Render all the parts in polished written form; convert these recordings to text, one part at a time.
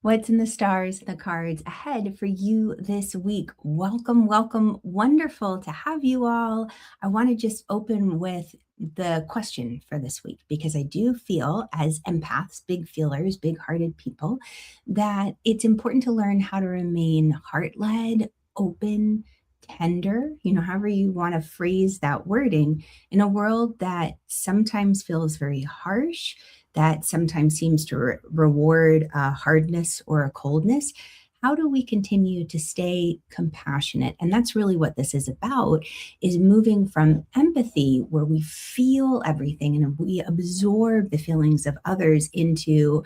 What's in the stars, the cards ahead for you this week? Welcome, welcome. Wonderful to have you all. I want to just open with the question for this week because I do feel, as empaths, big feelers, big hearted people, that it's important to learn how to remain heart led, open, tender, however you want to phrase that wording, in a world that sometimes feels very harsh, that sometimes seems to reward a hardness or a coldness. How do we continue to stay compassionate? And that's really what this is about, is moving from empathy, where we feel everything and we absorb the feelings of others, into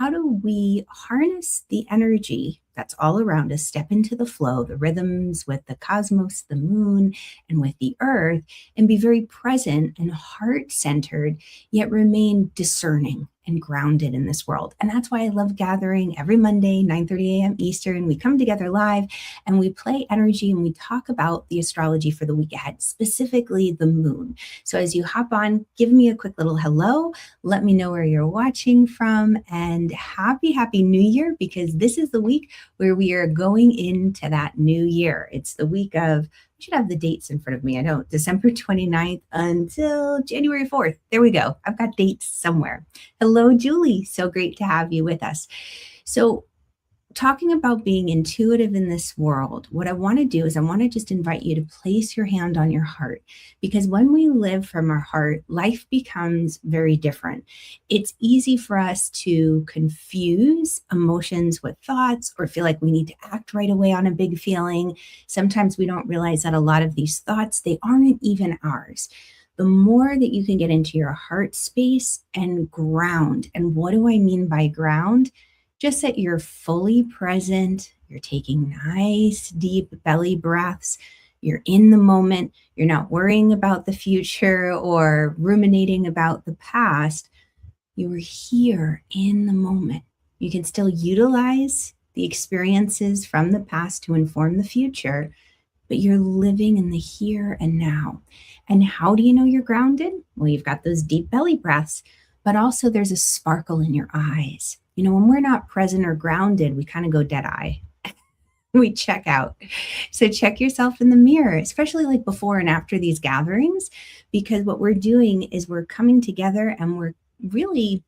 how do we harness the energy that's all around us, step into the flow, the rhythms with the cosmos, the moon, and with the earth, and be very present and heart-centered, yet remain discerning and grounded in this world. And that's why I love gathering every Monday, 9:30 a.m. Eastern. We come together live and we play energy and we talk about the astrology for the week ahead, specifically the moon. So as you hop on, give me a quick little hello. Let me know where you're watching from, and happy New Year, because this is the week where we are going into that new year. It's the week of, I should have the dates in front of me. I don't, December 29th until January 4th. There we go. I've got dates somewhere. Hello, Julie. So great to have you with us. So talking about being intuitive in this world, what I want to do is I want to just invite you to place your hand on your heart, because when we live from our heart, life becomes very different. It's easy for us to confuse emotions with thoughts, or feel like we need to act right away on a big feeling. Sometimes we don't realize that a lot of these thoughts, they aren't even ours. The more that you can get into your heart space and ground, and what do I mean by ground? Just that you're fully present, you're taking nice, deep belly breaths, you're in the moment, you're not worrying about the future or ruminating about the past. You are here in the moment. You can still utilize the experiences from the past to inform the future, but you're living in the here and now. And how do you know you're grounded? Well, you've got those deep belly breaths, but also there's a sparkle in your eyes. When we're not present or grounded, we kind of go dead eye. We check out. So check yourself in the mirror, especially like before and after these gatherings, because what we're doing is we're coming together, and we're really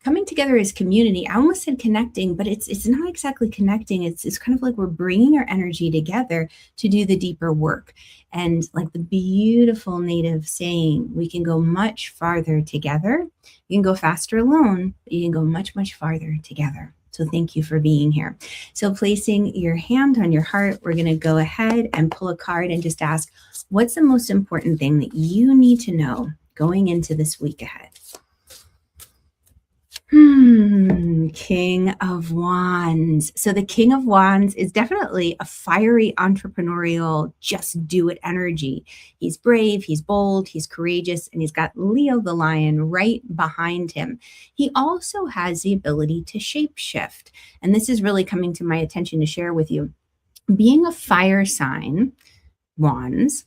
coming together as community. I almost said connecting, but it's not exactly connecting. It's kind of like we're bringing our energy together to do the deeper work. And like the beautiful native saying, we can go much farther together. You can go faster alone, but you can go much, much farther together. So thank you for being here. So placing your hand on your heart, we're going to go ahead and pull a card and just ask, what's the most important thing that you need to know going into this week ahead? King of Wands. So the King of Wands is definitely a fiery, entrepreneurial, just do it energy. He's brave, he's bold, he's courageous, and he's got Leo the lion right behind him. He also has the ability to shapeshift. And this is really coming to my attention to share with you. Being a fire sign, Wands,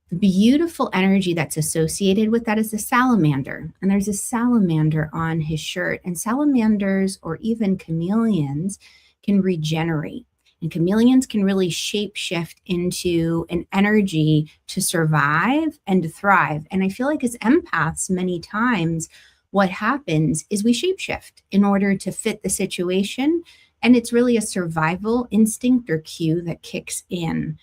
the beautiful energy that's associated with that is the salamander. And there's a salamander on his shirt. And salamanders, or even chameleons, can regenerate. And chameleons can really shapeshift into an energy to survive and to thrive. And I feel like as empaths, many times what happens is we shapeshift in order to fit the situation. And it's really a survival instinct or cue that kicks in.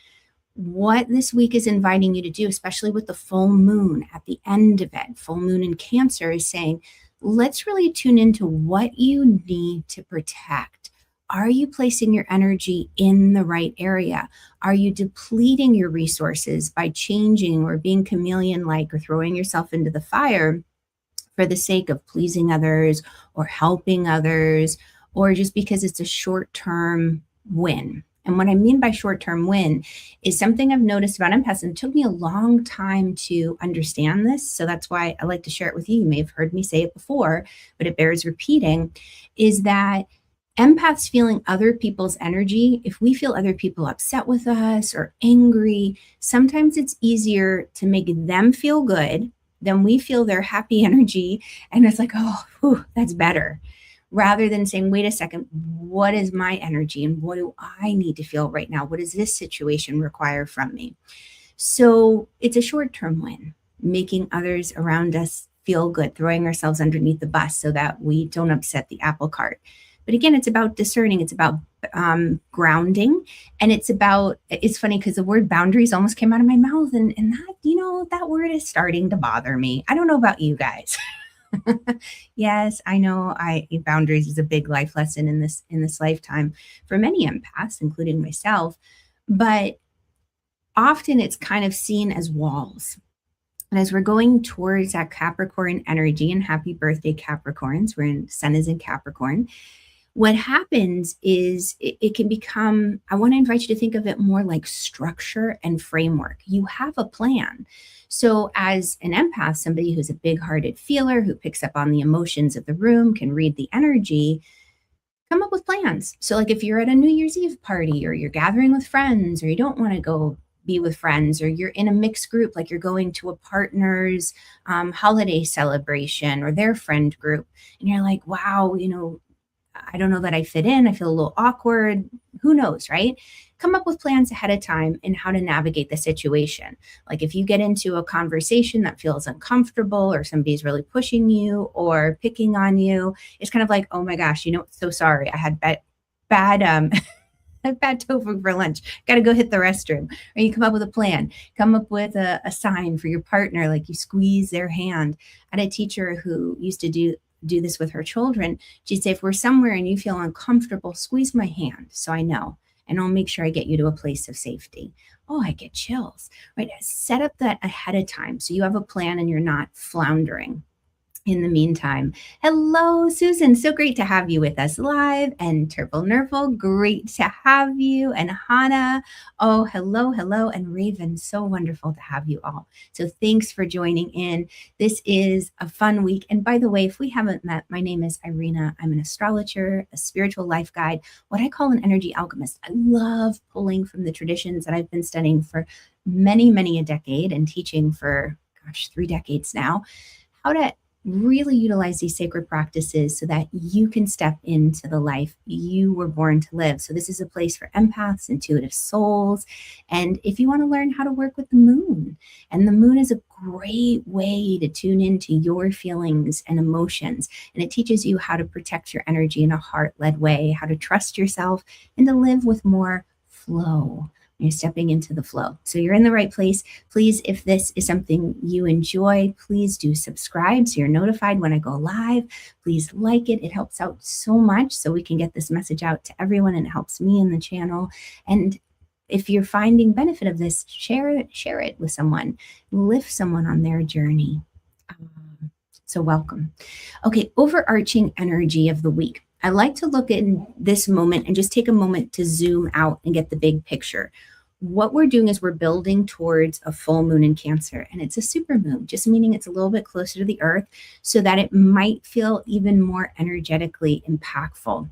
What this week is inviting you to do, especially with the full moon at the end of it, full moon in Cancer, is saying, let's really tune into what you need to protect. Are you placing your energy in the right area? Are you depleting your resources by changing or being chameleon-like, or throwing yourself into the fire for the sake of pleasing others or helping others, or just because it's a short-term win? And what I mean by short-term win is something I've noticed about empaths, and it took me a long time to understand this. So that's why I like to share it with you. You may have heard me say it before, but it bears repeating, is that empaths feeling other people's energy, if we feel other people upset with us or angry, sometimes it's easier to make them feel good than we feel their happy energy. And it's like, oh, whew, that's better. rather than saying, wait a second, what is my energy and what do I need to feel right now? What does this situation require from me? So it's a short-term win, making others around us feel good, throwing ourselves underneath the bus so that we don't upset the apple cart. But again, it's about discerning, it's about grounding, and it's funny because the word boundaries almost came out of my mouth, and that, that word is starting to bother me. I don't know about you guys. Yes, I know boundaries is a big life lesson in this lifetime for many empaths, including myself. But often it's kind of seen as walls. And as we're going towards that Capricorn energy, and happy birthday, Capricorns, Sun is in Capricorn, what happens is it can become, I want to invite you to think of it more like structure and framework. You have a plan. So as an empath, somebody who's a big-hearted feeler, who picks up on the emotions of the room, can read the energy, come up with plans. So like if you're at a New Year's Eve party, or you're gathering with friends, or you don't want to go be with friends, or you're in a mixed group, like you're going to a partner's holiday celebration or their friend group, and you're like, wow, I don't know that I fit in. I feel a little awkward. Who knows, right? Come up with plans ahead of time in how to navigate the situation. Like if you get into a conversation that feels uncomfortable, or somebody's really pushing you or picking on you, it's kind of like, oh my gosh, so sorry. I had bad bad tofu for lunch. Got to go hit the restroom. Or you come up with a plan. Come up with a sign for your partner, like you squeeze their hand. I had a teacher who used to do this with her children. She'd say, if we're somewhere and you feel uncomfortable, squeeze my hand so I know, and I'll make sure I get you to a place of safety. Oh, I get chills, right? Set up that ahead of time so you have a plan and you're not floundering. In the meantime, hello, Susan. So great to have you with us live. And Turple Nurple, great to have you. And Hannah, oh, hello, hello. And Raven, so wonderful to have you all. So thanks for joining in. This is a fun week. And by the way, if we haven't met, my name is Irina. I'm an astrologer, a spiritual life guide, what I call an energy alchemist. I love pulling from the traditions that I've been studying for many, many a decade, and teaching for, 3 decades now, how to really utilize these sacred practices so that you can step into the life you were born to live. So this is a place for empaths, intuitive souls, and if you want to learn how to work with the moon. And the moon is a great way to tune into your feelings and emotions, and it teaches you how to protect your energy in a heart-led way, how to trust yourself, and to live with more flow. You're stepping into the flow. So you're in the right place. Please, if this is something you enjoy, please do subscribe so you're notified when I go live. Please like it. It helps out so much so we can get this message out to everyone, and it helps me in the channel. And if you're finding benefit of this, share it with someone. Lift someone on their journey. So welcome. Okay, overarching energy of the week. I like to look at this moment and just take a moment to zoom out and get the big picture. What we're doing is we're building towards a full moon in Cancer, and it's a supermoon, just meaning it's a little bit closer to the earth so that it might feel even more energetically impactful.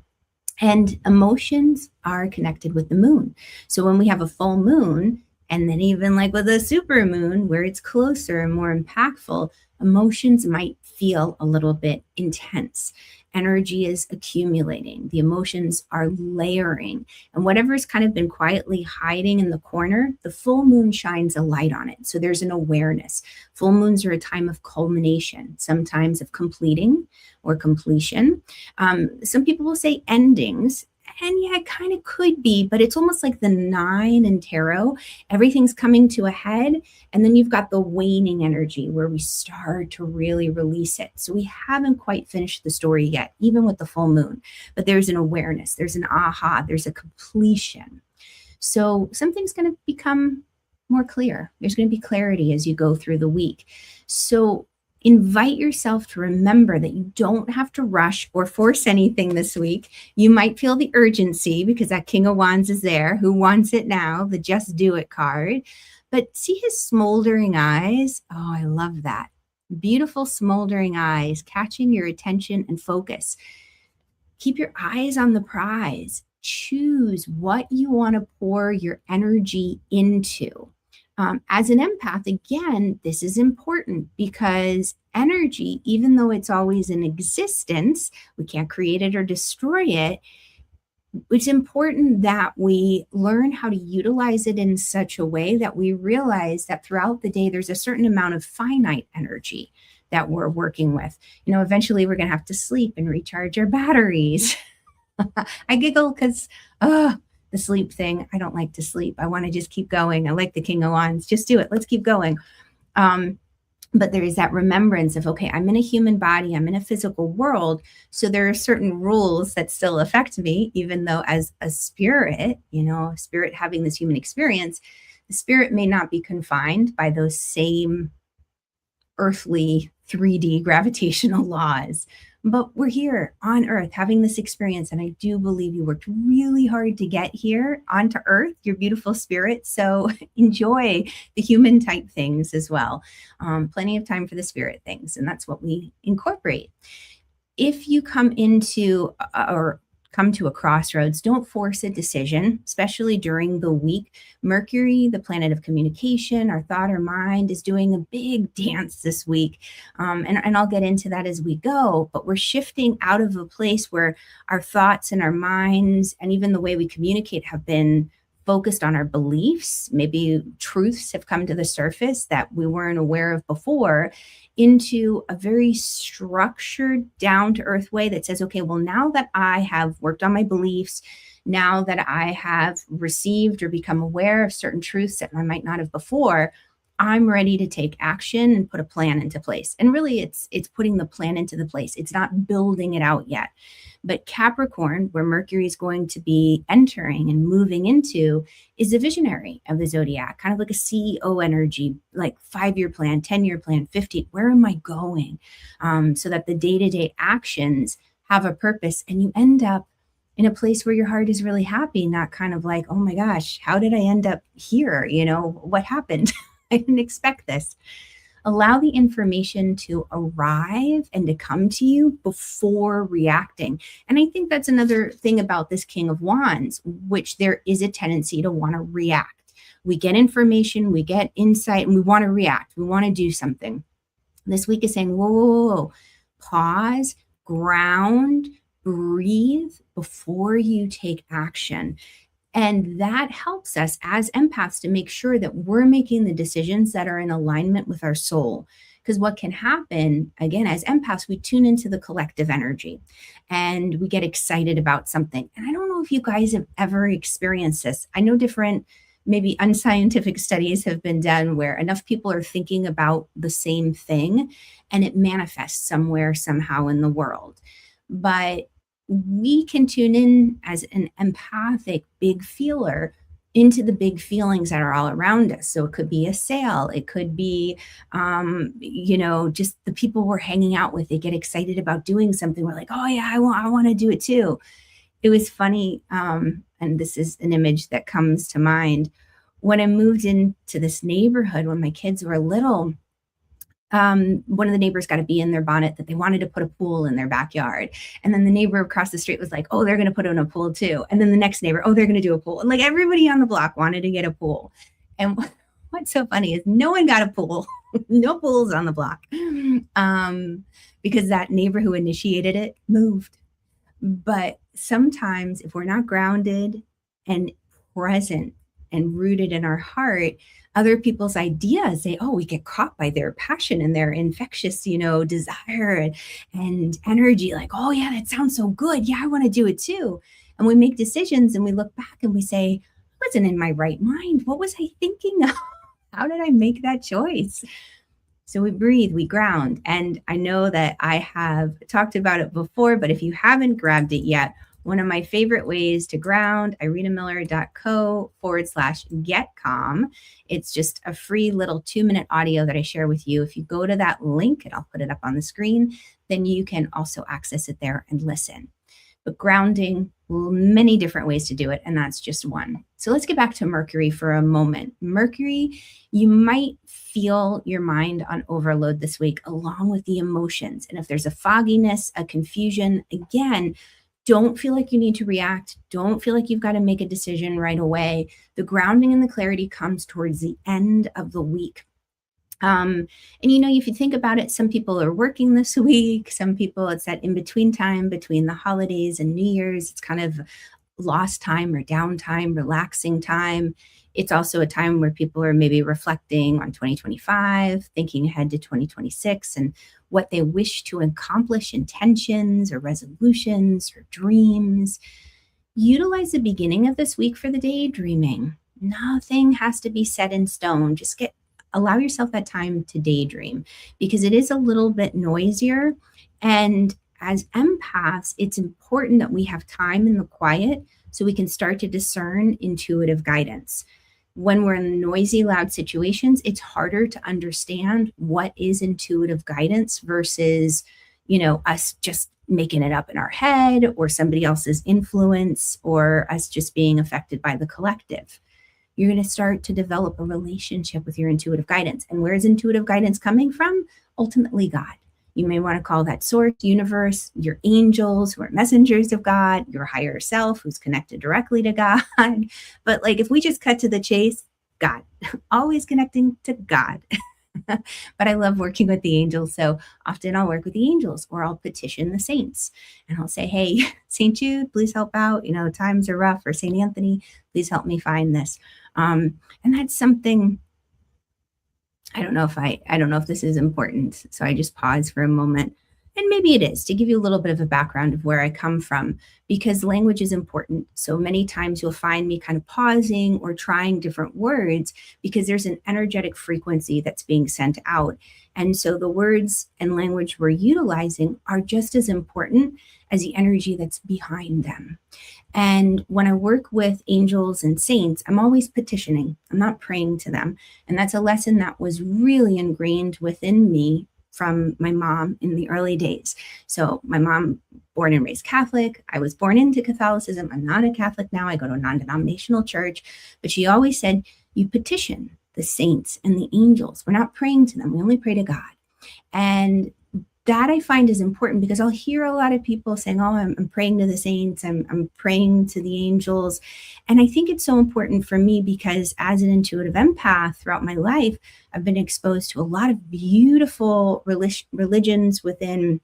And emotions are connected with the moon. So when we have a full moon, and then even like with a supermoon where it's closer and more impactful, emotions might feel a little bit intense. Energy is accumulating. The emotions are layering. And whatever's kind of been quietly hiding in the corner, the full moon shines a light on it. So there's an awareness. Full moons are a time of culmination, sometimes of completing or completion. Some people will say endings. And yeah, it kind of could be, but it's almost like the 9 in tarot. Everything's coming to a head, and then you've got the waning energy where we start to really release it. So we haven't quite finished the story yet, even with the full moon, but there's an awareness, there's an aha, there's a completion. So something's going to become more clear. There's going to be clarity as you go through the week. So invite yourself to remember that you don't have to rush or force anything this week. You might feel the urgency because that King of Wands is there. Who wants it now? The just do it card. But see his smoldering eyes? Oh, I love that. Beautiful smoldering eyes, catching your attention and focus. Keep your eyes on the prize. Choose what you want to pour your energy into. As an empath, again, this is important because energy, even though it's always in existence, we can't create it or destroy it. It's important that we learn how to utilize it in such a way that we realize that throughout the day, there's a certain amount of finite energy that we're working with. Eventually we're going to have to sleep and recharge our batteries. I giggle because, the sleep thing, I don't like to sleep. I want to just keep going. I like the King of Wands. Just do it. Let's keep going. But there is that remembrance of, okay, I'm in a human body, I'm in a physical world. So there are certain rules that still affect me, even though as a spirit, spirit having this human experience, the spirit may not be confined by those same earthly 3D gravitational laws. But we're here on Earth having this experience. And I do believe you worked really hard to get here onto Earth, your beautiful spirit. So enjoy the human type things as well. Plenty of time for the spirit things. And that's what we incorporate. If you come into or come to a crossroads, don't force a decision, especially during the week. Mercury, the planet of communication, our thought, our mind, is doing a big dance this week. And I'll get into that as we go, but we're shifting out of a place where our thoughts and our minds and even the way we communicate have been focused on our beliefs. Maybe truths have come to the surface that we weren't aware of before, into a very structured, down-to-earth way that says, okay, well, now that I have worked on my beliefs, now that I have received or become aware of certain truths that I might not have before, I'm ready to take action and put a plan into place. And really, it's putting the plan into the place. It's not building it out yet. But Capricorn, where Mercury is going to be entering and moving into, is a visionary of the zodiac, kind of like a CEO energy, like 5-year plan, 10-year plan, 50. Where am I going? So that the day-to-day actions have a purpose, and you end up in a place where your heart is really happy, not kind of like, oh my gosh, how did I end up here? What happened? I didn't expect this. Allow the information to arrive and to come to you before reacting. And I think that's another thing about this King of Wands, which there is a tendency to want to react. We get information, we get insight, and we want to react. We want to do something. This week is saying, whoa, whoa, whoa, pause, ground, breathe before you take action. And that helps us as empaths to make sure that we're making the decisions that are in alignment with our soul. Because what can happen, again, as empaths, we tune into the collective energy and we get excited about something. And I don't know if you guys have ever experienced this. I know different, maybe unscientific studies have been done where enough people are thinking about the same thing and it manifests somewhere, somehow in the world. But we can tune in as an empathic big feeler into the big feelings that are all around us. So it could be a sale. It could be, just the people we're hanging out with. They get excited about doing something. We're like, oh yeah, I want to do it too. It was funny. And this is an image that comes to mind. When I moved into this neighborhood, when my kids were little, one of the neighbors got a bee in their bonnet that they wanted to put a pool in their backyard. And then the neighbor across the street was like, oh, they're going to put in a pool too. And then the next neighbor, oh, they're going to do a pool. And like everybody on the block wanted to get a pool. And what's so funny is no one got a pool. No pools on the block. Because that neighbor who initiated it moved. But sometimes if we're not grounded and present and rooted in our heart, other people's ideas, we get caught by their passion and their infectious, desire and energy. Like, oh yeah, that sounds so good. Yeah, I want to do it too. And we make decisions and we look back and we say, I wasn't in my right mind. What was I thinking of? How did I make that choice? So we breathe, we ground. And I know that I have talked about it before, but if you haven't grabbed it yet, one of my favorite ways to ground, irinamiller.co/get calm. It's just a free little 2-minute audio that I share with you. If you go to that link, and I'll put it up on the screen, then you can also access it there and listen. But grounding, many different ways to do it, and that's just one. So let's get back to Mercury for a moment. Mercury, you might feel your mind on overload this week along with the emotions. And if there's a fogginess, a confusion, again, don't feel like you need to react. Don't feel like you've got to make a decision right away. The grounding and the clarity comes towards the end of the week. And if you think about it, some people are working this week. Some people, it's that in between time between the holidays and New Year's. It's kind of lost time or downtime, relaxing time. It's also a time where people are maybe reflecting on 2025, thinking ahead to 2026 and what they wish to accomplish, intentions or resolutions or dreams. Utilize the beginning of this week for the daydreaming. Nothing has to be set in stone. Just allow yourself that time to daydream because it is a little bit noisier. And as empaths, it's important that we have time in the quiet so we can start to discern intuitive guidance. When we're in noisy, loud situations, it's harder to understand what is intuitive guidance versus, us just making it up in our head or somebody else's influence or us just being affected by the collective. You're going to start to develop a relationship with your intuitive guidance. And where is intuitive guidance coming from? Ultimately, God. You may want to call that source, universe, your angels who are messengers of God, your higher self who's connected directly to God. But if we just cut to the chase, God, always connecting to God. But I love working with the angels. So often I'll work with the angels or I'll petition the saints and I'll say, hey, St. Jude, please help out. Times are rough. Or St. Anthony, please help me find this. And that's something I don't know if this is important. So I just pause for a moment. And maybe it is to give you a little bit of a background of where I come from, because language is important. So many times you'll find me kind of pausing or trying different words because there's an energetic frequency that's being sent out. And so the words and language we're utilizing are just as important as the energy that's behind them. And when I work with angels and saints, I'm always petitioning. I'm not praying to them. And that's a lesson that was really ingrained within me from my mom in the early days. So my mom, born and raised Catholic. I was born into Catholicism. I'm not a Catholic now. I go to a non-denominational church. But she always said, you petition the saints and the angels. We're not praying to them. We only pray to God. And that I find is important because I'll hear a lot of people saying, oh, I'm praying to the saints, I'm praying to the angels. And I think it's so important for me because as an intuitive empath throughout my life, I've been exposed to a lot of beautiful religions within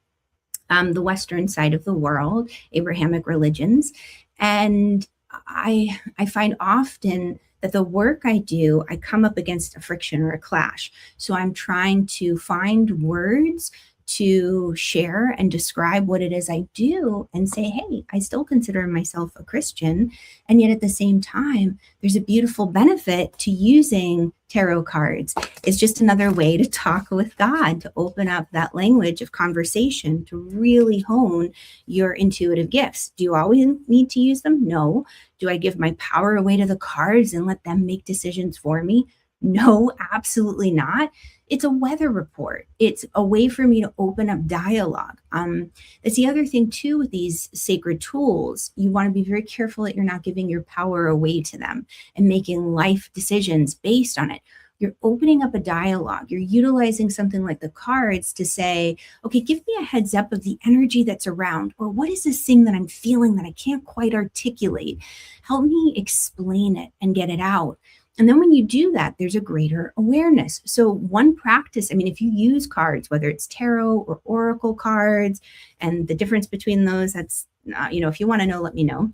the Western side of the world, Abrahamic religions. And I find often that the work I do, I come up against a friction or a clash. So I'm trying to find words to share and describe what it is I do and say, hey, I still consider myself a Christian. And yet at the same time, there's a beautiful benefit to using tarot cards. It's just another way to talk with God, to open up that language of conversation, to really hone your intuitive gifts. Do you always need to use them? No. Do I give my power away to the cards and let them make decisions for me? No, absolutely not. It's a weather report. It's a way for me to open up dialogue. That's the other thing too with these sacred tools. You want to be very careful that you're not giving your power away to them and making life decisions based on it. You're opening up a dialogue. You're utilizing something like the cards to say, okay, give me a heads up of the energy that's around, or what is this thing that I'm feeling that I can't quite articulate? Help me explain it and get it out. And then when you do that, there's a greater awareness. So one practice, if you use cards, whether it's tarot or oracle cards, and the difference between those, that's, if you want to know, let me know.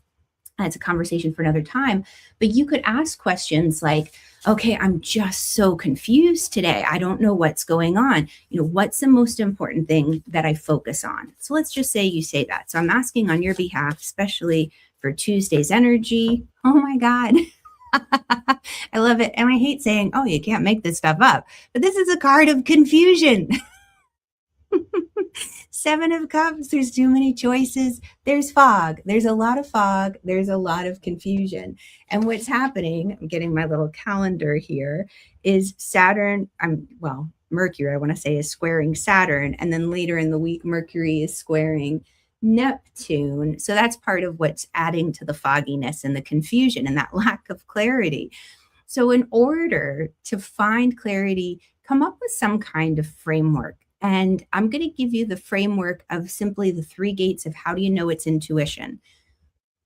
It's a conversation for another time. But you could ask questions like, okay, I'm just so confused today. I don't know what's going on. What's the most important thing that I focus on? So let's just say you say that. So I'm asking on your behalf, especially for Tuesday's energy. Oh my God. I love it. And I hate saying, oh, you can't make this stuff up. But this is a card of confusion. 7 of Cups. There's too many choices. There's fog. There's a lot of fog. There's a lot of confusion. And what's happening, I'm getting my little calendar here, is Saturn, Mercury, I want to say, is squaring Saturn. And then later in the week, Mercury is squaring Neptune. So that's part of what's adding to the fogginess and the confusion and that lack of clarity. So in order to find clarity, come up with some kind of framework. And I'm going to give you the framework of simply the 3 gates of how do you know it's intuition.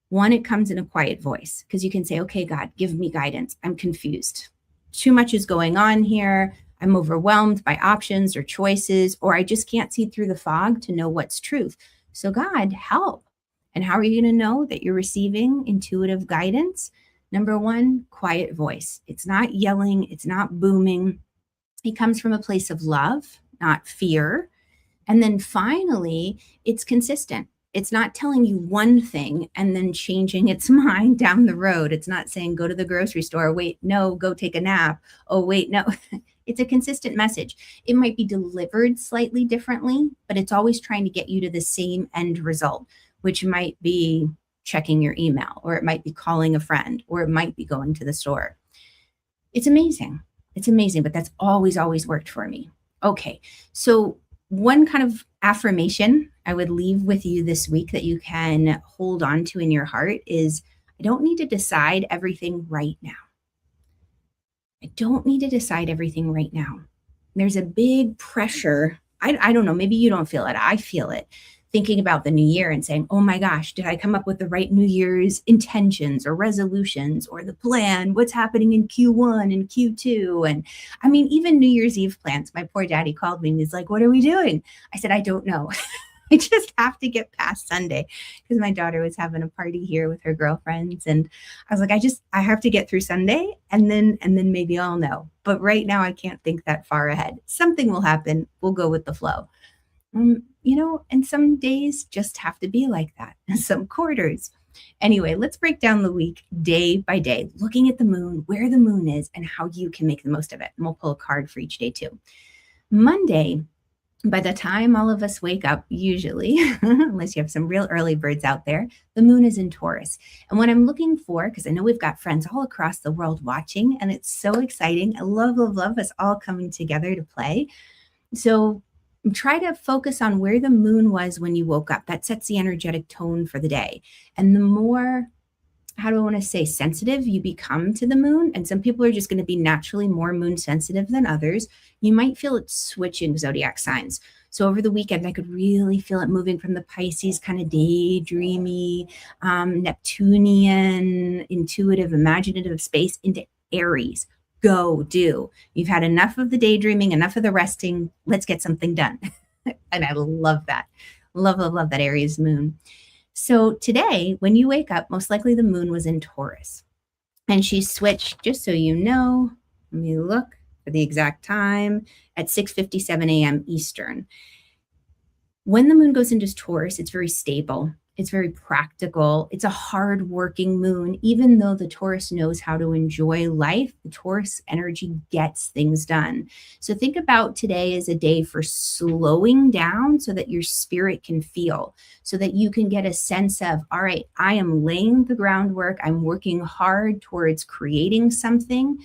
1, it comes in a quiet voice because you can say, okay, God, give me guidance. I'm confused. Too much is going on here. I'm overwhelmed by options or choices, or I just can't see through the fog to know what's truth. So, God, help. And how are you going to know that you're receiving intuitive guidance? Number 1, quiet voice. It's not yelling, it's not booming. It comes from a place of love, not fear. And then finally, it's consistent. It's not telling you one thing and then changing its mind down the road. It's not saying, go to the grocery store. Wait, no, go take a nap. Oh, wait, no. It's a consistent message. It might be delivered slightly differently, but it's always trying to get you to the same end result, which might be checking your email, or it might be calling a friend, or it might be going to the store. It's amazing. It's amazing, but that's always worked for me. Okay, so one kind of affirmation I would leave with you this week that you can hold on to in your heart is, I don't need to decide everything right now. I don't need to decide everything right now. There's a big pressure. I don't know, maybe you don't feel it. I feel it. Thinking about the new year and saying, oh my gosh, did I come up with the right New Year's intentions or resolutions or the plan? What's happening in Q1 and Q2? And I mean, even New Year's Eve plans. My poor daddy called me and he's like, what are we doing? I said, I don't know. I just have to get past Sunday because my daughter was having a party here with her girlfriends. And I was like, I have to get through Sunday and then maybe I'll know. But right now I can't think that far ahead. Something will happen. We'll go with the flow. And some days just have to be like that. Some quarters. Anyway, let's break down the week day by day, looking at the moon, where the moon is, and how you can make the most of it. And we'll pull a card for each day too. Monday, by the time all of us wake up, usually, unless you have some real early birds out there, the moon is in Taurus. And what I'm looking for, because I know we've got friends all across the world watching, and it's so exciting. I love us all coming together to play. So try to focus on where the moon was when you woke up. That sets the energetic tone for the day. And the more, how do I want to say, sensitive you become to the moon, and some people are just going to be naturally more moon sensitive than others, you might feel it switching zodiac signs. So over the weekend, I could really feel it moving from the Pisces kind of daydreamy, Neptunian, intuitive, imaginative space into Aries. Go do. You've had enough of the daydreaming, enough of the resting. Let's get something done. And I love that. Love that Aries moon. So today, when you wake up, most likely the moon was in Taurus. And she switched, just so you know, let me look for the exact time, at 6:57 a.m. Eastern. When the moon goes into Taurus, it's very stable. It's very practical. It's a hard-working moon. Even though the Taurus knows how to enjoy life, the Taurus energy gets things done. So think about today as a day for slowing down so that your spirit can feel, so that you can get a sense of, all right, I am laying the groundwork. I'm working hard towards creating something.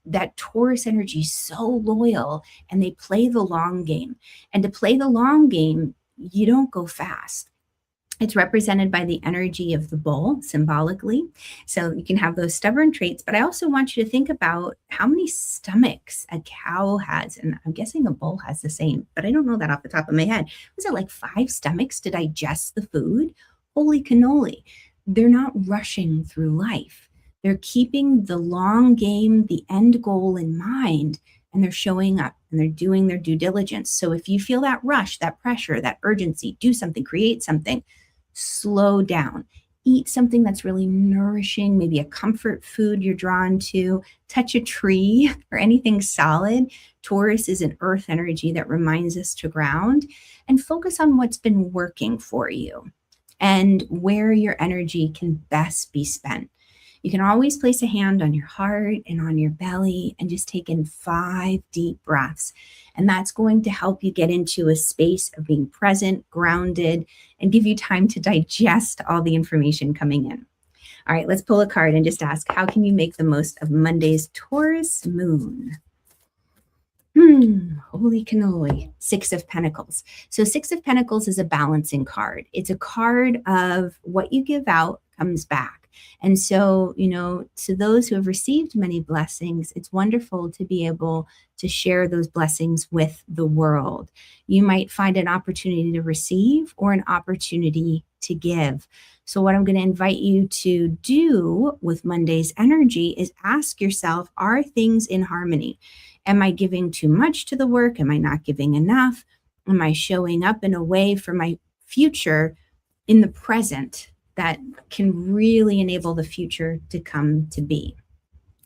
That Taurus energy is so loyal, and they play the long game. And to play the long game, you don't go fast. It's represented by the energy of the bull symbolically. So you can have those stubborn traits, but I also want you to think about how many stomachs a cow has. And I'm guessing a bull has the same, but I don't know that off the top of my head. Was it like 5 stomachs to digest the food? Holy cannoli. They're not rushing through life. They're keeping the long game, the end goal in mind, and they're showing up and they're doing their due diligence. So if you feel that rush, that pressure, that urgency, do something, create something, slow down. Eat something that's really nourishing, maybe a comfort food you're drawn to, touch a tree or anything solid. Taurus is an earth energy that reminds us to ground and focus on what's been working for you and where your energy can best be spent. You can always place a hand on your heart and on your belly and just take in 5 deep breaths. And that's going to help you get into a space of being present, grounded, and give you time to digest all the information coming in. All right, let's pull a card and just ask, how can you make the most of Monday's Taurus moon? Holy cannoli. 6 of Pentacles. So 6 of Pentacles is a balancing card. It's a card of what you give out comes back. And so, to those who have received many blessings, it's wonderful to be able to share those blessings with the world. You might find an opportunity to receive or an opportunity to give. So, what I'm going to invite you to do with Monday's energy is ask yourself, are things in harmony? Am I giving too much to the work? Am I not giving enough? Am I showing up in a way for my future in the present that can really enable the future to come to be?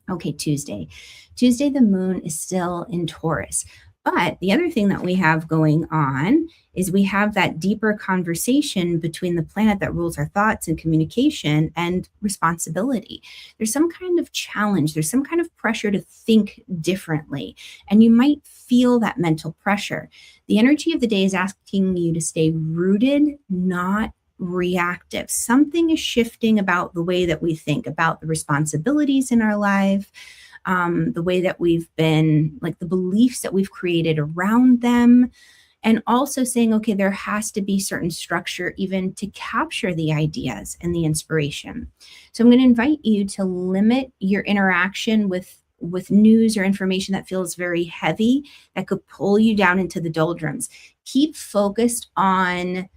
Okay, Tuesday. Tuesday, the moon is still in Taurus. But the other thing that we have going on is we have that deeper conversation between the planet that rules our thoughts and communication and responsibility. There's some kind of challenge, there's some kind of pressure to think differently, and you might feel that mental pressure. The energy of the day is asking you to stay rooted, not reactive. Something is shifting about the way that we think about the responsibilities in our life, the way that we've been, like the beliefs that we've created around them, and also saying, okay, there has to be certain structure even to capture the ideas and the inspiration. So I'm going to invite you to limit your interaction with news or information that feels very heavy, that could pull you down into the doldrums. Keep focused on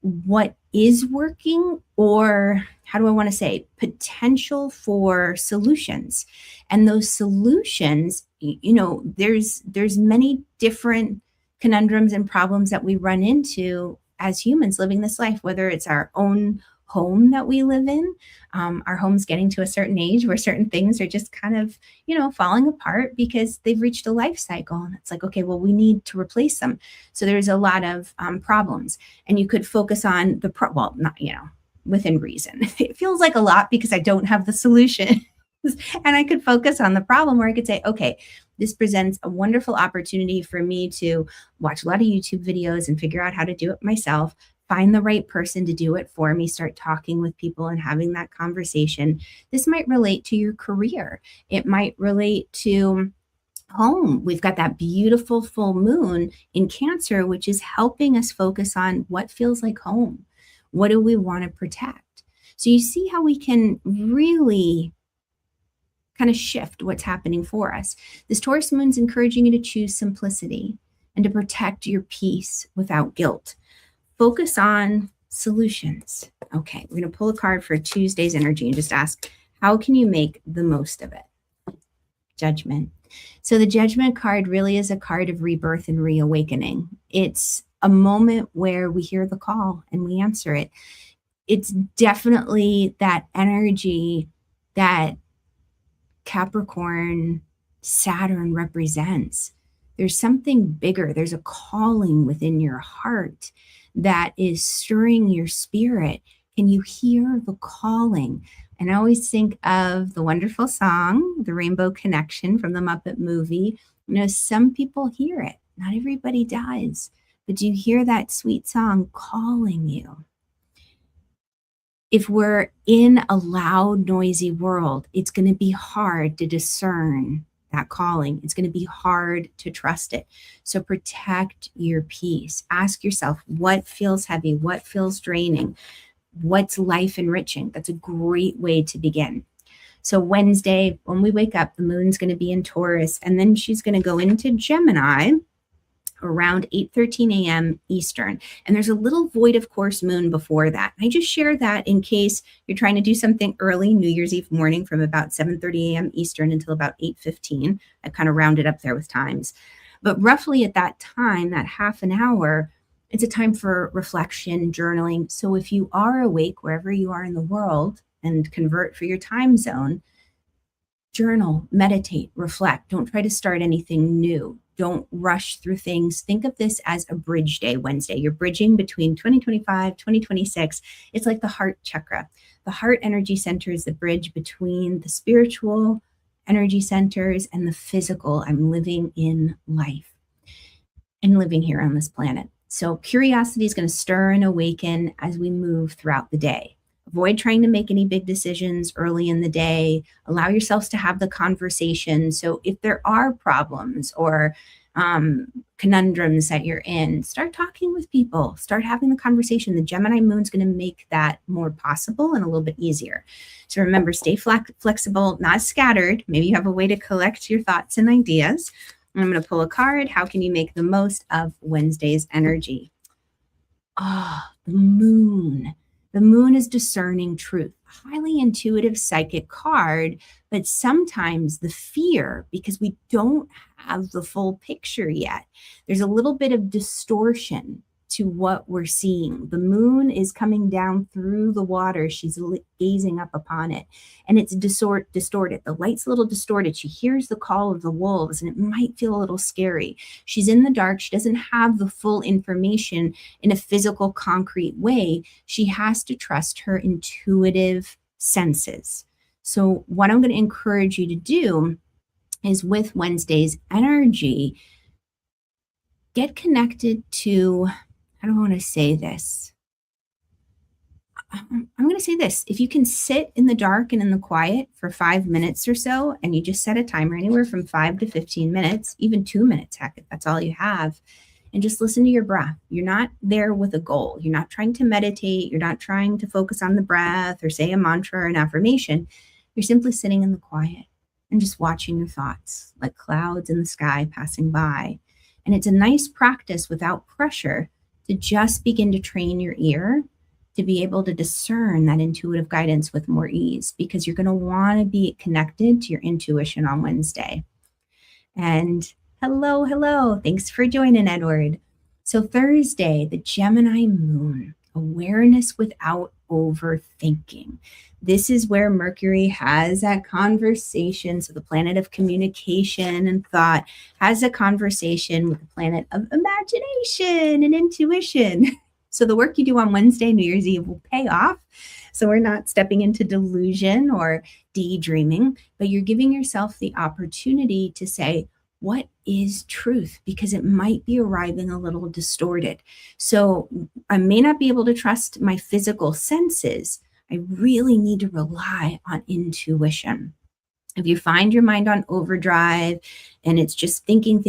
what is working, or how do I want to say, potential for solutions. And those solutions, there's many different conundrums and problems that we run into as humans living this life, whether it's our own home that we live in, our home's getting to a certain age where certain things are just kind of, falling apart because they've reached a life cycle. And it's like, okay, well, we need to replace them. So there's a lot of problems, and you could focus on not, within reason. It feels like a lot because I don't have the solution. And I could focus on the problem, or I could say, okay, this presents a wonderful opportunity for me to watch a lot of YouTube videos and figure out how to do it myself, find the right person to do it for me, start talking with people and having that conversation. This might relate to your career. It might relate to home. We've got that beautiful full moon in Cancer, which is helping us focus on what feels like home. What do we want to protect? So you see how we can really kind of shift what's happening for us. This Taurus moon is encouraging you to choose simplicity and to protect your peace without guilt. Focus on solutions. Okay, we're going to pull a card for Tuesday's energy and just ask, how can you make the most of it? Judgment. So the Judgment card really is a card of rebirth and reawakening. It's a moment where we hear the call and we answer it. It's definitely that energy that Capricorn, Saturn represents. There's something bigger. There's a calling within your heart that is stirring your spirit. Can you hear the calling? And I always think of the wonderful song, The Rainbow Connection from the Muppet movie. Some people hear it. Not everybody does. But do you hear that sweet song calling you? If we're in a loud, noisy world, it's going to be hard to discern that calling. It's going to be hard to trust it. So protect your peace. Ask yourself, what feels heavy? What feels draining? What's life enriching? That's a great way to begin. So Wednesday, when we wake up, the moon's going to be in Taurus, and then she's going to go into Gemini around 8:13 a.m. Eastern. And there's a little void of course moon before that. I just share that in case you're trying to do something early, New Year's Eve morning from about 7:30 a.m. Eastern until about 8:15. I kind of rounded up there with times. But roughly at that time, that half an hour, it's a time for reflection, journaling. So if you are awake wherever you are in the world and convert for your time zone, journal, meditate, reflect. Don't try to start anything new. Don't rush through things. Think of this as a bridge day, Wednesday. You're bridging between 2025, 2026. It's like the heart chakra. The heart energy center is the bridge between the spiritual energy centers and the physical. I'm living in life and living here on this planet. So curiosity is going to stir and awaken as we move throughout the day. Avoid trying to make any big decisions early in the day. Allow yourselves to have the conversation. So if there are problems or conundrums that you're in, start talking with people, start having the conversation. The Gemini moon's going to make that more possible and a little bit easier. So remember, stay flexible, not scattered. Maybe you have a way to collect your thoughts and ideas. I'm going to pull a card. How can you make the most of Wednesday's energy? The moon. The moon is discerning truth, highly intuitive psychic card, but sometimes the fear, because we don't have the full picture yet, there's a little bit of distortion to what we're seeing. The moon is coming down through the water. She's gazing up upon it, and it's distorted. The light's a little distorted. She hears the call of the wolves, and it might feel a little scary. She's in the dark. She doesn't have the full information in a physical, concrete way. She has to trust her intuitive senses. So what I'm going to encourage you to do is, with Wednesday's energy, get connected to, how do I want to say this? I'm going to say this. If you can sit in the dark and in the quiet for 5 minutes or so, and you just set a timer anywhere from 5 to 15 minutes, even 2 minutes, heck, if that's all you have, and just listen to your breath. You're not there with a goal. You're not trying to meditate. You're not trying to focus on the breath or say a mantra or an affirmation. You're simply sitting in the quiet and just watching your thoughts like clouds in the sky passing by. And it's a nice practice without pressure to just begin to train your ear to be able to discern that intuitive guidance with more ease, because you're going to want to be connected to your intuition on Wednesday. And hello. Thanks for joining, Edward. So Thursday, the Gemini moon, awareness without overthinking. This is where Mercury has that conversation. So the planet of communication and thought has a conversation with the planet of imagination and intuition. So the work you do on Wednesday, New Year's Eve, will pay off. So we're not stepping into delusion or daydreaming, but you're giving yourself the opportunity to say, what is truth? Because it might be arriving a little distorted. So I may not be able to trust my physical senses. I really need to rely on intuition. If you find your mind on overdrive and it's just thinking,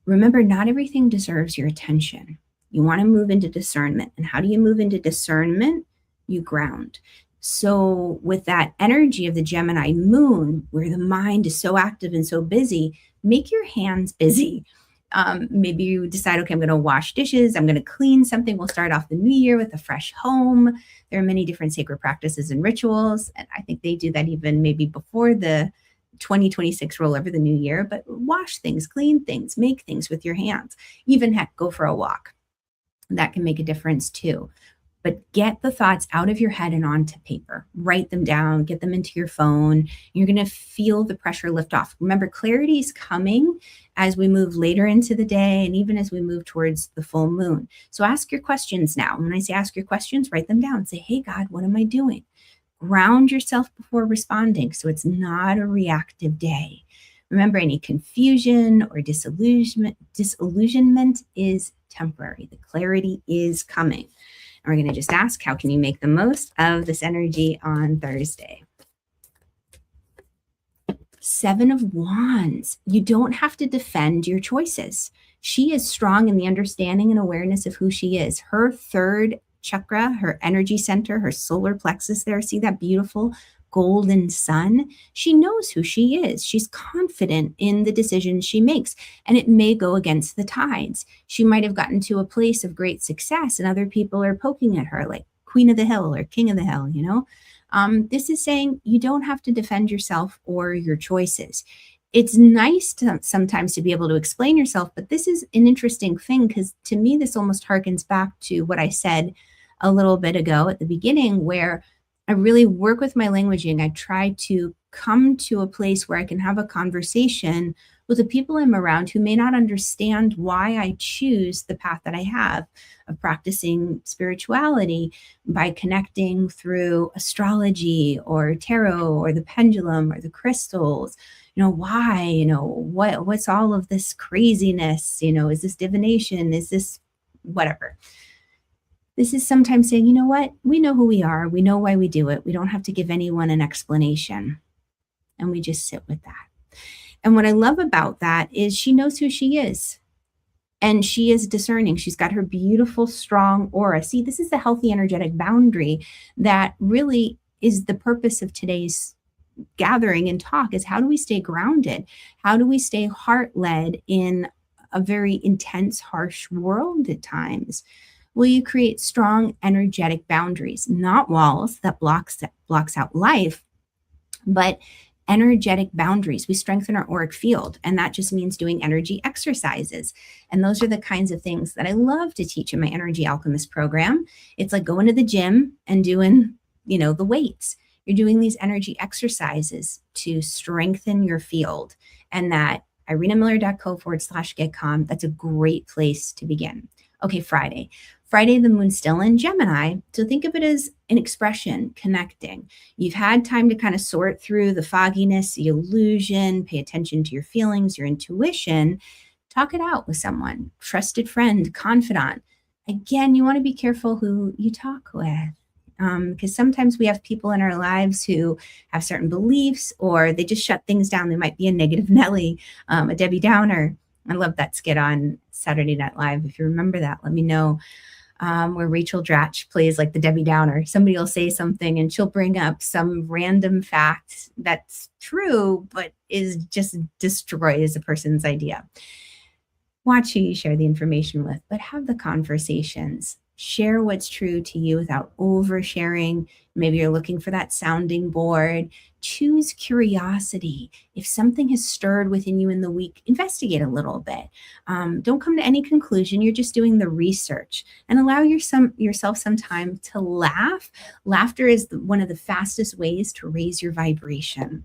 remember, not everything deserves your attention. You want to move into discernment. And how do you move into discernment? You ground. So with that energy of the Gemini moon, where the mind is so active and so busy, make your hands busy. Maybe you decide, okay, I'm going to wash dishes. I'm going to clean something. We'll start off the new year with a fresh home. There are many different sacred practices and rituals. And I think they do that even maybe before the 2026 roll over the new year, but wash things, clean things, make things with your hands. Even heck, go for a walk. That can make a difference too. But get the thoughts out of your head and onto paper. Write them down, get them into your phone. You're going to feel the pressure lift off. Remember, clarity is coming as we move later into the day and even as we move towards the full moon. So ask your questions now. When I say ask your questions, write them down. Say, hey, God, what am I doing? Ground yourself before responding so it's not a reactive day. Remember, any confusion or disillusionment is temporary. The clarity is coming. And we're going to just ask, how can you make the most of this energy on Thursday? 7 of Wands. You don't have to defend your choices. She is strong in the understanding and awareness of who she is. Her third chakra, her energy center, her solar plexus there. See that beautiful golden sun? She knows who she is. She's confident in the decisions she makes, and it may go against the tides. She might have gotten to a place of great success and other people are poking at her like Queen of the Hill or King of the Hill, you know? This is saying you don't have to defend yourself or your choices. It's nice to sometimes to be able to explain yourself, but this is an interesting thing because to me, this almost harkens back to what I said a little bit ago at the beginning, where I really work with my languaging. I try to come to a place where I can have a conversation with the people I'm around who may not understand why I choose the path that I have of practicing spirituality by connecting through astrology or tarot or the pendulum or the crystals. You know, why, what's all of this craziness? Is this divination? Is this whatever? This is sometimes saying, you know what? We know who we are. We know why we do it. We don't have to give anyone an explanation. And we just sit with that. And what I love about that is she knows who she is. And she is discerning. She's got her beautiful, strong aura. See, this is the healthy energetic boundary that really is the purpose of today's gathering and talk, is how do we stay grounded? How do we stay heart-led in a very intense, harsh world at times? Well, you create strong energetic boundaries, not walls that blocks out life, but energetic boundaries. We strengthen our auric field, and that just means doing energy exercises. And those are the kinds of things that I love to teach in my Energy Alchemist program. It's like going to the gym and doing, the weights. You're doing these energy exercises to strengthen your field. And that irenamiller.co/get calm, that's a great place to begin. Okay, Friday, the moon's still in Gemini. So think of it as an expression, connecting. You've had time to kind of sort through the fogginess, the illusion, pay attention to your feelings, your intuition, talk it out with someone, trusted friend, confidant. Again, you want to be careful who you talk with. Because sometimes we have people in our lives who have certain beliefs, or they just shut things down. They might be a negative Nelly, a Debbie Downer. I love that skit on Saturday Night Live. If you remember that, let me know. Where Rachel Dratch plays like the Debbie Downer. Somebody will say something and she'll bring up some random fact that's true, but is just destroys a person's idea. Watch who you share the information with, but have the conversations. Share what's true to you without oversharing. Maybe you're looking for that sounding board. Choose curiosity. If something has stirred within you in the week, investigate a little bit. Don't come to any conclusion. You're just doing the research, and allow yourself some time to laugh. Laughter is one of the fastest ways to raise your vibration.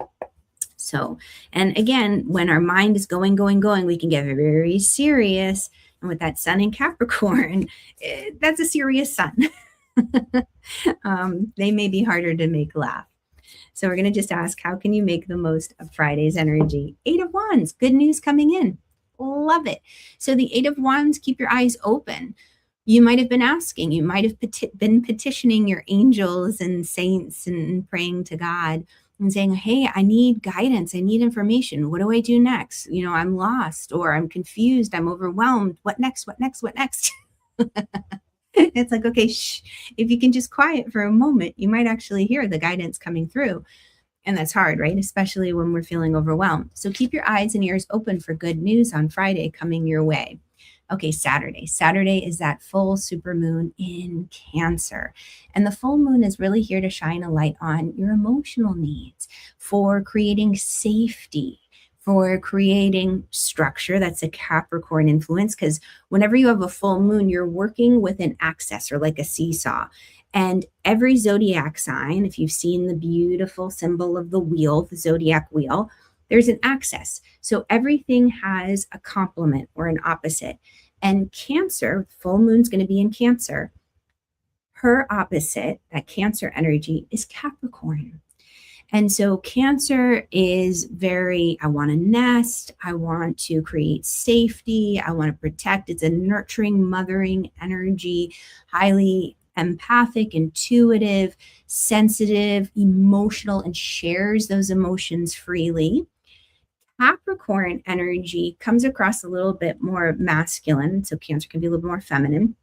So, and again, when our mind is going, we can get very serious. And with that sun in Capricorn, that's a serious sun. They may be harder to make laugh. So we're going to just ask, how can you make the most of Friday's energy? 8 of Wands, good news coming in. Love it. So the 8 of Wands, keep your eyes open. You might have been asking, you might have been petitioning your angels and saints and praying to God and saying, hey, I need guidance. I need information. What do I do next? I'm lost, or I'm confused. I'm overwhelmed. What next? What next? What next? It's like, okay, shh. If you can just quiet for a moment, you might actually hear the guidance coming through. And that's hard, right? Especially when we're feeling overwhelmed. So keep your eyes and ears open for good news on Friday coming your way. Okay, Saturday. Saturday is that full supermoon in Cancer. And the full moon is really here to shine a light on your emotional needs, for creating safety, for creating structure. That's a Capricorn influence, because whenever you have a full moon, you're working with an axis, or like a seesaw. And every zodiac sign, if you've seen the beautiful symbol of the wheel, the zodiac wheel, there's an axis. So everything has a complement or an opposite. And Cancer, full moon's going to be in Cancer. Her opposite, that Cancer energy, is Capricorn. And so Cancer is very, I want to nest. I want to create safety. I want to protect. It's a nurturing, mothering energy, highly empathic, intuitive, sensitive, emotional, and shares those emotions freely. Capricorn energy comes across a little bit more masculine, so Cancer can be a little more feminine.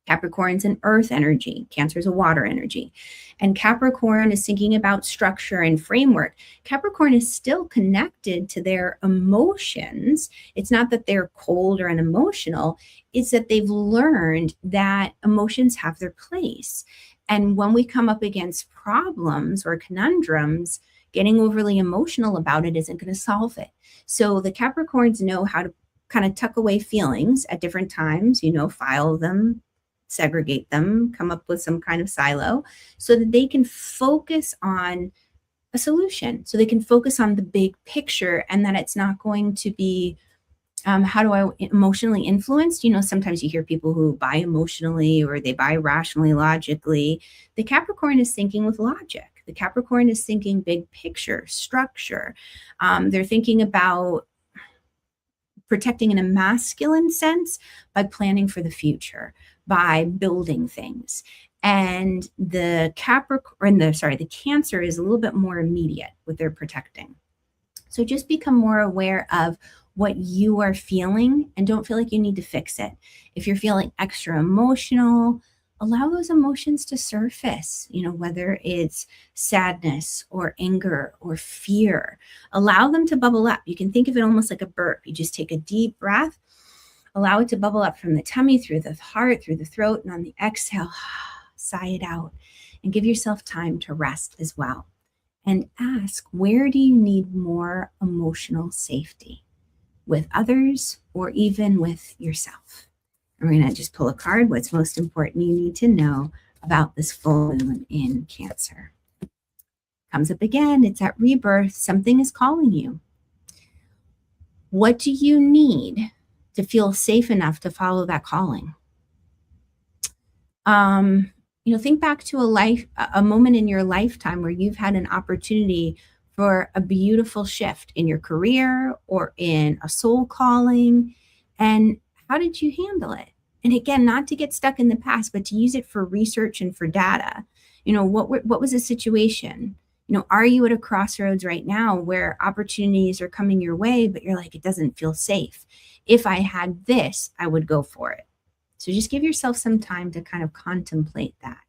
Capricorn's an earth energy. Cancer is a water energy. And Capricorn is thinking about structure and framework. Capricorn is still connected to their emotions. It's not that they're cold or unemotional. It's that they've learned that emotions have their place. And when we come up against problems or conundrums, getting overly emotional about it isn't going to solve it. So the Capricorns know how to kind of tuck away feelings at different times, file them, segregate them, come up with some kind of silo so that they can focus on a solution, so they can focus on the big picture, and that it's not going to be, how do I emotionally influenced? Sometimes you hear people who buy emotionally or they buy rationally, logically. The Capricorn is thinking with logic. The Capricorn is thinking big picture, structure. They're thinking about protecting in a masculine sense by planning for the future, by building things. And the Cancer is a little bit more immediate with their protecting. So just become more aware of what you are feeling and don't feel like you need to fix it. If you're feeling extra emotional, allow those emotions to surface, whether it's sadness or anger or fear. Allow them to bubble up. You can think of it almost like a burp. You just take a deep breath, allow it to bubble up from the tummy, through the heart, through the throat, and on the exhale, sigh it out and give yourself time to rest as well. And ask, where do you need more emotional safety? With others or even with yourself? And we're going to just pull a card. What's most important you need to know about this full moon in Cancer? Comes up again. It's at rebirth. Something is calling you. What do you need to feel safe enough to follow that calling? Think back to a moment in your lifetime where you've had an opportunity for a beautiful shift in your career or in a soul calling. And how did you handle it? And again, not to get stuck in the past, but to use it for research and for data. What was the situation? Are you at a crossroads right now where opportunities are coming your way, but you're like, it doesn't feel safe? If I had this, I would go for it. So just give yourself some time to kind of contemplate that.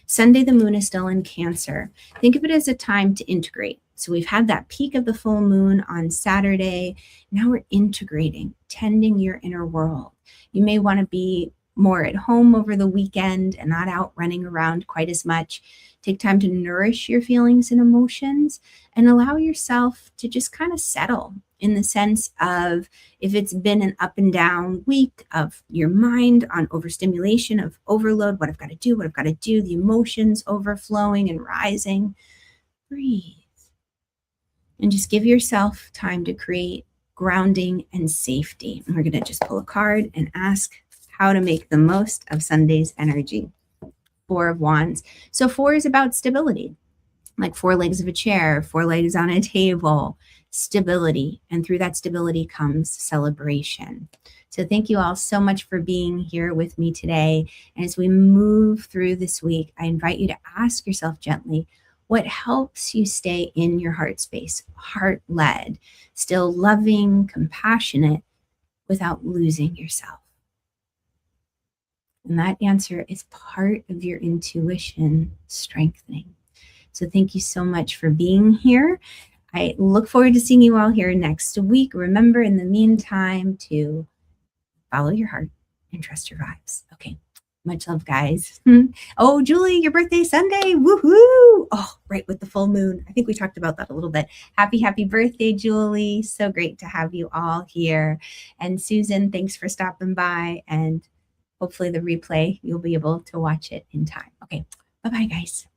Sunday, the moon is still in Cancer. Think of it as a time to integrate. So we've had that peak of the full moon on Saturday. Now we're integrating, tending your inner world. You may want to be more at home over the weekend and not out running around quite as much. Take time to nourish your feelings and emotions and allow yourself to just kind of settle, in the sense of, if it's been an up and down week of your mind on overstimulation, of overload, what I've got to do, the emotions overflowing and rising, breathe. And just give yourself time to create grounding and safety. And we're going to just pull a card and ask how to make the most of Sunday's energy. 4 of Wands. So 4 is about stability, like 4 legs of a chair, 4 legs on a table, stability. And through that stability comes celebration. So thank you all so much for being here with me today. And as we move through this week, I invite you to ask yourself gently, what helps you stay in your heart space, heart-led, still loving, compassionate, without losing yourself? And that answer is part of your intuition strengthening. So thank you so much for being here. I look forward to seeing you all here next week. Remember, in the meantime, to follow your heart and trust your vibes. Okay. Much love, guys. Oh, Julie, your birthday Sunday. Woohoo. Oh, right, with the full moon. I think we talked about that a little bit. Happy birthday, Julie. So great to have you all here. And Susan, thanks for stopping by. And hopefully the replay, you'll be able to watch it in time. Okay. Bye-bye, guys.